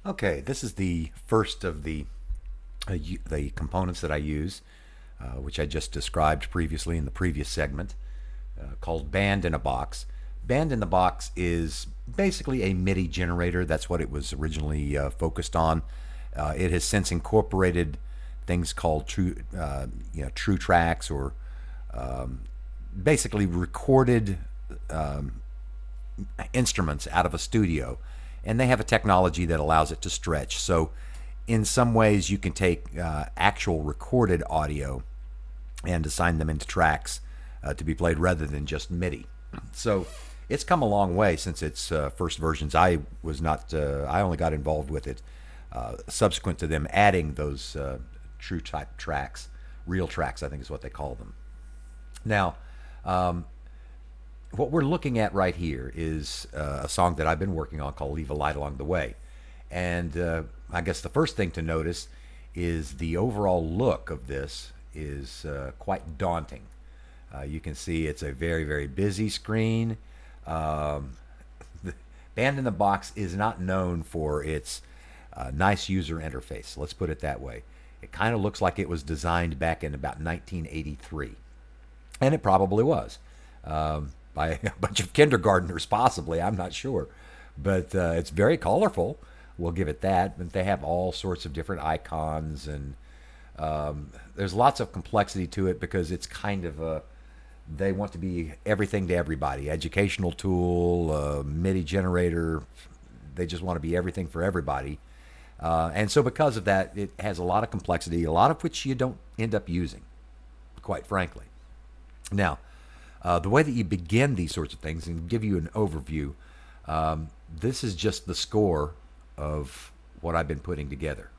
Okay, this is the first of the components that I use, which I just described previously in the previous segment, called Band in a Box. Band in the Box is basically a MIDI generator. That's what it was originally focused on. It has since incorporated things called true tracks, or basically recorded instruments out of a studio, and they have a technology that allows it to stretch. So, in some ways, you can take actual recorded audio and assign them into tracks to be played rather than just MIDI. So, it's come a long way since its first versions. I was not. I only got involved with it subsequent to them adding those true type tracks, real tracks, I think is what they call them. Now, what we're looking at right here is a song that I've been working on called Leave a Light Along the Way. And I guess the first thing to notice is the overall look of this is quite daunting. You can see it's a very, very busy screen. The Band in the Box is not known for its nice user interface. Let's put it that way. It kind of looks like it was designed back in about 1983. And it probably was. By a bunch of kindergartners, possibly. I'm not sure. But it's very colorful. We'll give it that. But they have all sorts of different icons, and there's lots of complexity to it because it's kind of a. They want to be everything to everybody. Educational tool, MIDI generator. They just want to be everything for everybody. And so, because of that, it has a lot of complexity, a lot of which you don't end up using, quite frankly. Now, the way that you begin these sorts of things and give you an overview, this is just the score of what I've been putting together.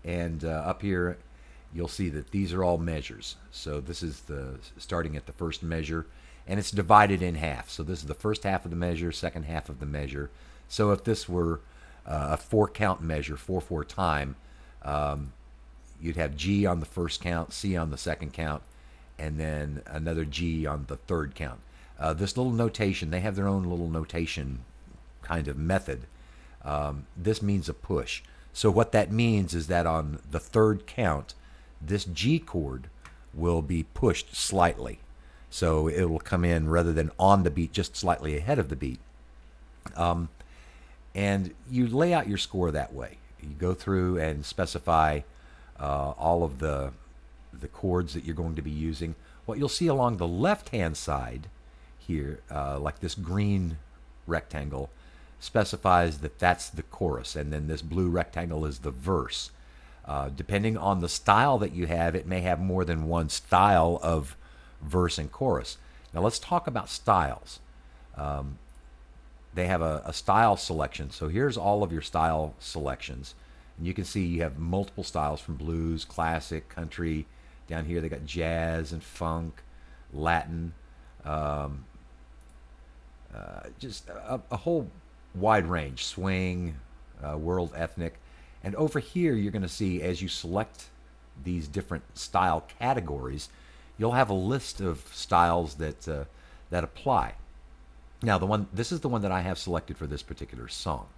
And up here, you'll see that these are all measures. So this is the starting at the first measure, and it's divided in half. So this is the first half of the measure, second half of the measure. So if this were a 4-count measure, 4/4 time, you'd have G on the first count, C on the second count, and then another G on the third count. This little notation, they have their own little notation kind of method. This means a push. So what that means is that on the third count, this G chord will be pushed slightly. So it will come in rather than on the beat, just slightly ahead of the beat. And you lay out your score that way. You go through and specify all of the chords that you're going to be using. What you'll see along the left-hand side here, like this green rectangle, specifies that that's the chorus, and then this blue rectangle is the verse. Depending on the style that you have, it may have more than one style of verse and chorus. Now let's talk about styles. They have a style selection. So here's all of your style selections. And you can see you have multiple styles from blues, classic, country. Down here they got jazz and funk, Latin, just a whole wide range, swing, world ethnic. And over here you're going to see, as you select these different style categories, you'll have a list of styles that apply. Now this is the one that I have selected for this particular song.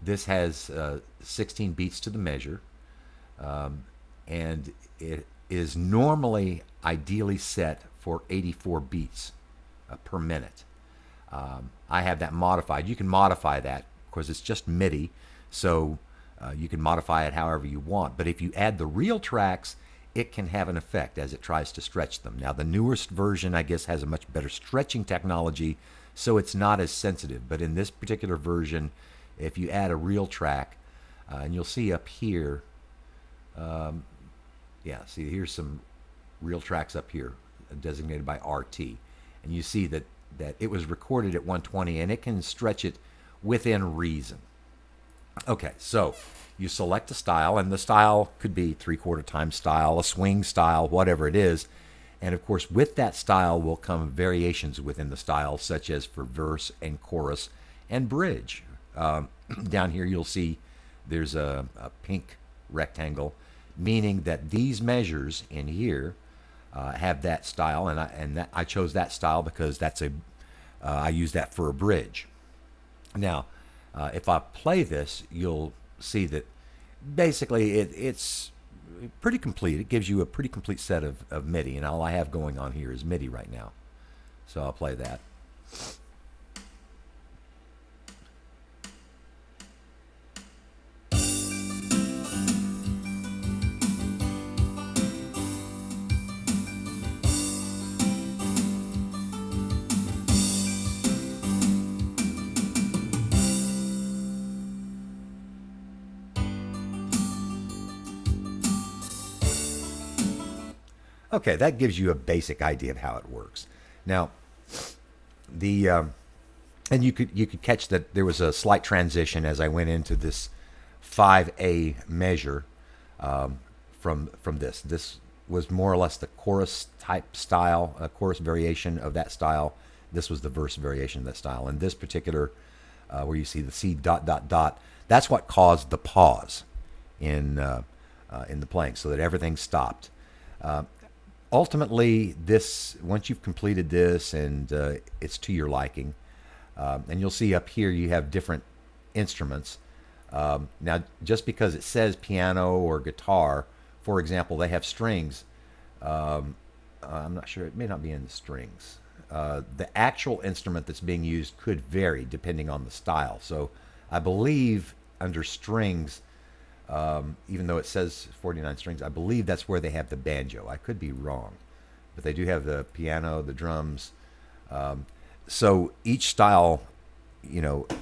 This has 16 beats to the measure. And it is normally ideally set for 84 beats per minute. I have that modified. You can modify that. Of course, it's just MIDI, so you can modify it however you want. But if you add the real tracks, it can have an effect as it tries to stretch them. Now, the newest version, I guess, has a much better stretching technology, so it's not as sensitive. But in this particular version, if you add a real track, and you'll see up here, yeah, see, here's some real tracks up here, designated by RT. And you see that it was recorded at 120, and it can stretch it within reason. Okay, so you select a style, and the style could be 3/4 time style, a swing style, whatever it is. And of course, with that style will come variations within the style, such as for verse and chorus and bridge. Down here, you'll see there's a pink rectangle, meaning that these measures in here have that style, and I chose that style because I use that for a bridge. Now, If I play this, you'll see that basically it's pretty complete. It gives you a pretty complete set of MIDI, and all I have going on here is MIDI right now. So I'll play that. Okay, that gives you a basic idea of how it works. Now, the and you could catch that there was a slight transition as I went into this 5A measure from this. This was more or less the chorus type style, a chorus variation of that style. This was the verse variation of that style. And this particular, where you see the C dot dot dot, that's what caused the pause in the playing, so that everything stopped. Ultimately, this once you've completed this and it's to your liking, and you'll see up here you have different instruments. Now, just because it says piano or guitar, for example, they have strings. I'm not sure, it may not be in the strings. The actual instrument that's being used could vary depending on the style. So I believe under strings, even though it says 49 strings, I believe that's where they have the banjo. I could be wrong, but they do have the piano, the drums. So each style,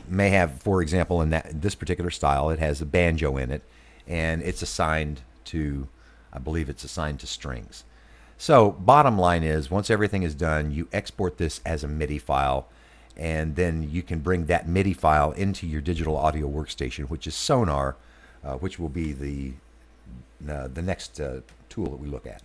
may have, for example, in this particular style, it has a banjo in it, and it's assigned to, I believe it's assigned to strings. So bottom line is, once everything is done, you export this as a MIDI file, and then you can bring that MIDI file into your digital audio workstation, which is Sonar, which will be the next tool that we look at.